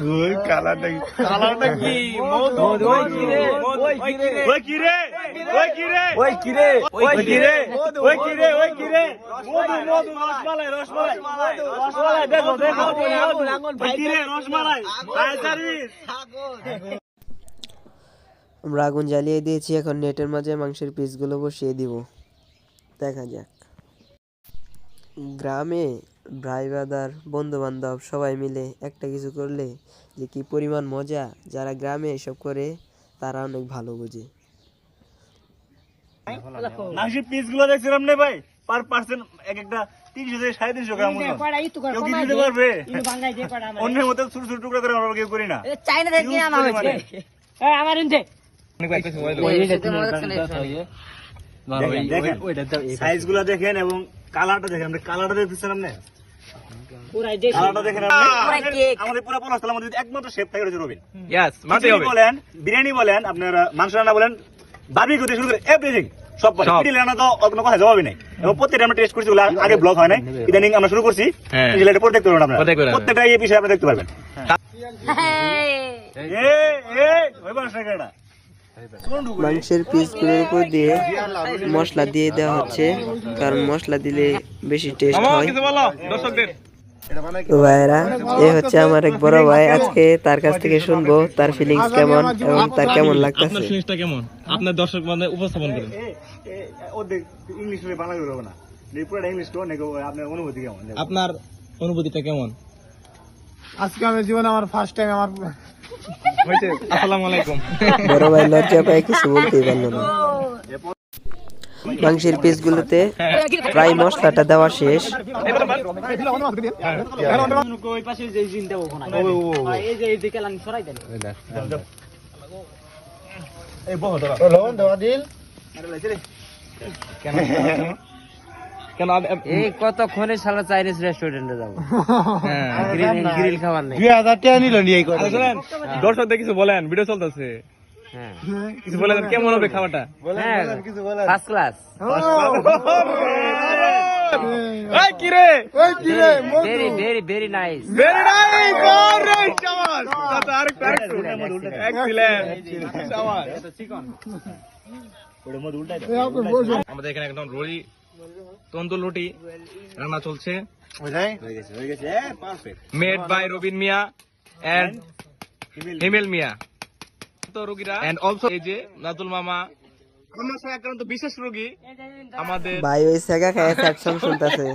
গোল কালারটা কি মধু ওই কিরে ওই কিরে ওই কিরে ওই কিরে ওই কিরে ওই কিরে ওই কিরে ওই কিরে মধু মধু রসমালাই রসমালাই রসমালাই দেখো দেখো ওই কিরে রসমালাই ফায়ার সার্ভিস। আমরা আগুন জ্বালিয়ে দিয়েছি, এখন নেটের মাঝে মাংসের পিসগুলো বসিয়ে দিব। দেখা যাক। গ্রামে ভাই বাদার বন্ধু বান্ধব সবাই মিলে একটা কিছু করলে যে কি পরিমাণ মজা, যারা গ্রামে এসব করে তারা অনেক ভালো বোঝে। মাংসের পিসগুলো দেখছিলাম না ভাই, পার পার্সন এক একটা 300 থেকে 350 গ্রাম মতো। কেউ কি দিতে পারবে? অন্যের মতো ছোট ছোট টুকরা করে আমরা কেউ করি না। চাইনা থেকে আনা হয়েছে আমার ইনতে সাইজ গুলা দেখেন এবং কালারটা দেখেন, আমরা কালারটা দেখতেছিলাম না, কালারটা দেখেন আমাদের পুরো পলাশতলার মধ্যে একমাত্র শেফ থাকে রয়েছে রবিন। বলেন বিরিয়ানি বলেন, আপনার মাংস রান্না বলেন, বারবিকিউ থেকে শুরু করে এভরিথিং সব পারে। পিটি রান্না তো কোনো কথা জবাবই নাই, এবং প্রত্যেকটা আমরা টেস্ট করছি, আগে ব্লগ হয় নাই, ইদানিং আমরা শুরু করছি। পরে দেখতে পারবেন আপনারা, প্রত্যেকটা এই বিষয়ে আপনারা দেখতে পারবেন। মাংসের পিসগুলোর উপর দিয়ে মশলা দিয়ে দেওয়া হচ্ছে, কারণ মশলা দিলে বেশি টেস্ট হয়। তো ভাইরা, এ হচ্ছে আমার এক বড় ভাই, আজকে তার কাছ থেকে শুনবো তার ফিলিংস কেমন এবং তার কেমন লাগতেছে। কেমন আপনার দর্শক মানে উপস্থাপন করেন। ইংলিশ বাংলা করবো না, পুরোটা ইংলিশ তো আপনার অনুভূতি কেমন? আপনার অনুভূতিটা কেমন? আজকে আমার জীবনে আমার ফার্স্ট টাইম আমার আসসালামু আলাইকুম। বড় ভাই লজ্জা পায়, কিছু বলতেই পারলো না। মাংসের পিসগুলোতে প্রায় মশলাটা দেওয়া শেষ। কতক্ষণে সারা চাইনিজ রেস্টুরেন্টে যাবো, গ্রিল খাবার নেই। 2000 টাকা নিল নিয়ে দর্শকদের কিছু বলেন, ভিডিও চলতেছে, কিছু বলেন কেমন হবে খাবারটা? ফার্স্ট ক্লাস, কিরে very very very nice. Very nice. Alright, শাবাশ। দাদা আরেকটু এক্সিলেন্ট, শাবাশ। আমাদের এখানে একদম রুটি, তন্দুর রুটি রান্না চলছে, made by Robin Mia and Himel Mia. তো রোগীরা এন্ড অলসো এই যে নাজুল মামা, আমার সাথে আক্রান্ত বিশেষ রোগী আমাদের ভাই ওই সেগা খায় স্যাড সং শুনতেছে।